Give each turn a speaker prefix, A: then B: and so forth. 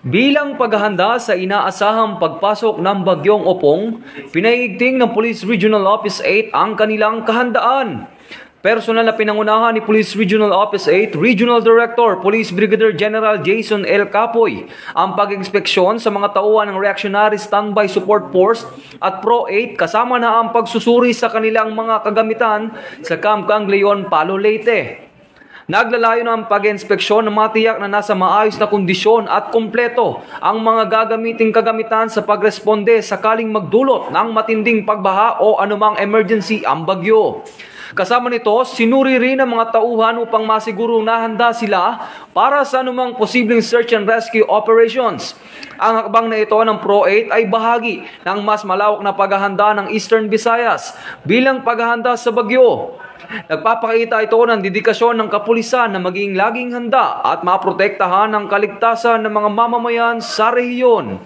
A: Bilang paghahanda sa inaasahang pagpasok ng Bagyong Opong, pinaiigting ng Police Regional Office 8 ang kanilang kahandaan. Personal na pinangunahan ni Police Regional Office 8 Regional Director Police Brigadier General Jason L. Capoy ang pag-inspeksyon sa mga tauhan ng Reactionary Standby Support Force at Pro 8 kasama na ang pagsusuri sa kanilang mga kagamitan sa Camp Gangleon, Palo, Leyte. Naglalayo ng pag-inspeksyon na matiyak na nasa maayos na kondisyon at kumpleto ang mga gagamiting kagamitan sa pagresponde sakaling magdulot ng matinding pagbaha o anumang emergency ang bagyo. Kasama nito, sinuri rin ang mga tauhan upang masigurong nahanda sila para sa anumang posibleng search and rescue operations. Ang hakbang na ito ng Pro 8 ay bahagi ng mas malawak na paghahanda ng Eastern Visayas bilang paghahanda sa bagyo. Nagpapakita ito ng dedikasyon ng kapulisan na maging laging handa at maprotektahan ang kaligtasan ng mga mamamayan sa rehiyon.